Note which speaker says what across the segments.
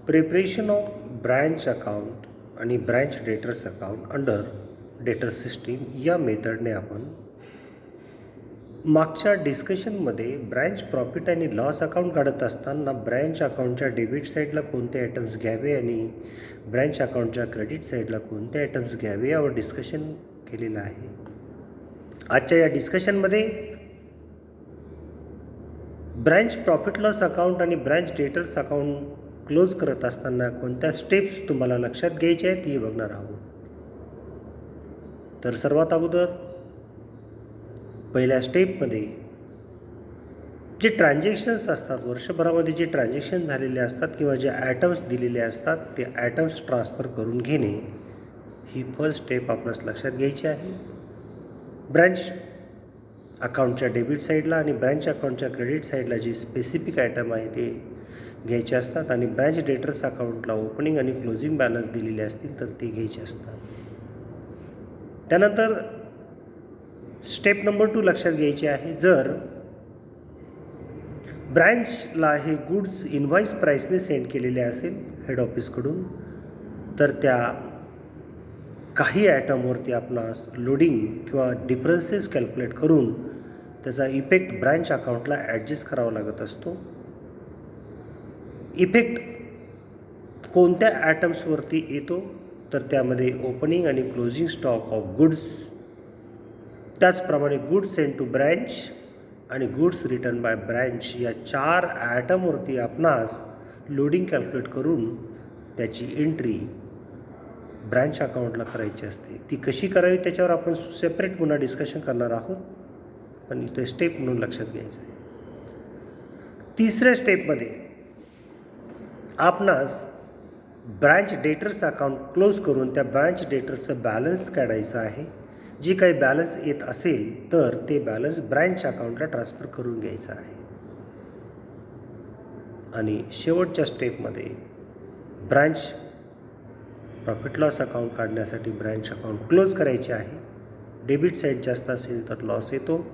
Speaker 1: Preparation of branch account आणि branch debtors account under डेटर system या मेथडने आपण मागच्या डिस्कशनमध्ये ब्रँच प्रॉफिट आणि लॉस अकाउंट काढत असताना ब्रँच अकाउंटच्या डेबिट साईडला कोणते आयटम्स घ्यावे आणि ब्रँच अकाउंटच्या क्रेडिट साईडला कोणते आयटम्स घ्यावे यावर डिस्कशन केलेलं आहे. आजच्या या डिस्कशनमध्ये ब्रँच प्रॉफिट लॉस अकाउंट आणि ब्रँच डेटर्स अकाउंट क्लोज करत असताना कोणत्या स्टेप्स तुम्हाला लक्षात घ्यायच्या आहेत हे बघणार आहोत. तर सर्वात अगोदर पहिल्या स्टेपमध्ये जे ट्रान्झॅक्शन्स असतात, वर्षभरामध्ये जे ट्रान्झॅक्शन झालेले असतात किंवा जे आयटम्स दिलेले असतात ते आयटम्स ट्रान्सफर करून घेणे ही फर्स्ट स्टेप आपणास लक्षात घ्यायची आहे. ब्रँच अकाउंटच्या डेबिट साईडला आणि ब्रँच अकाउंटच्या क्रेडिट साईडला जे स्पेसिफिक आयटम आहे ते घ्यायचे असतात आणि ब्रँच डेटर्स अकाउंटला ओपनिंग आणि क्लोजिंग बॅलन्स दिलेले असतील तर ते घ्यायचे असतात. त्यानंतर स्टेप नंबर 2 लक्षात घ्यायची आहे. जर ब्रँचला हे गुड्स इनव्हॉइस प्राईसने सेंड केलेले असेल हेड ऑफिसकडून तर त्या काही आयटमवरती आपणास लोडिंग किंवा डिफरन्सेस कॅल्क्युलेट करून त्याचा इफेक्ट ब्रँच अकाउंटला ॲडजस्ट करावा लागत असतो. इफेक्ट कोणत्या आयटम्सवरती येतो तर त्यामध्ये ओपनिंग आणि क्लोजिंग स्टॉक ऑफ गुड्स, त्याचप्रमाणे गुड्स सेंड टू ब्रँच आणि गुड्स रिटर्न बाय ब्रँच या 4 आयटमवरती आपणास लोडिंग कॅल्क्युलेट करून त्याची एंट्री ब्रँच अकाउंटला करायची असते. ती कशी करावी त्याच्यावर आपण सेपरेट पुन्हा डिस्कशन करणार आहोत, पण इथे स्टेप म्हणून लक्षात घ्यायचं आहे. तिसऱ्या स्टेपमध्ये आपणास ब्रँच डेटर्स अकाउंट क्लोज करून त्या ब्रँच डेटर्सचं बॅलन्स काढायचं आहे. जे काही बॅलन्स येत असेल तर ते बॅलन्स ब्रँच अकाउंटला ट्रान्सफर करून घ्यायचं आहे. आणि शेवटच्या स्टेपमध्ये ब्रँच प्रॉफिट लॉस अकाउंट काढण्यासाठी ब्रँच अकाउंट क्लोज करायचे आहे. डेबिट साईड जास्त असेल तर लॉस येतो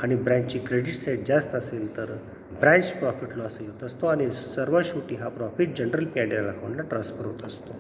Speaker 1: आणि ब्रँचची क्रेडिट साईड जास्त असेल तर ब्रँच प्रॉफिट लॉस येत असतो आणि सर्वात शेवटी हा प्रॉफिट जनरल P&L अकाउंटला ट्रान्सफर होत असतो.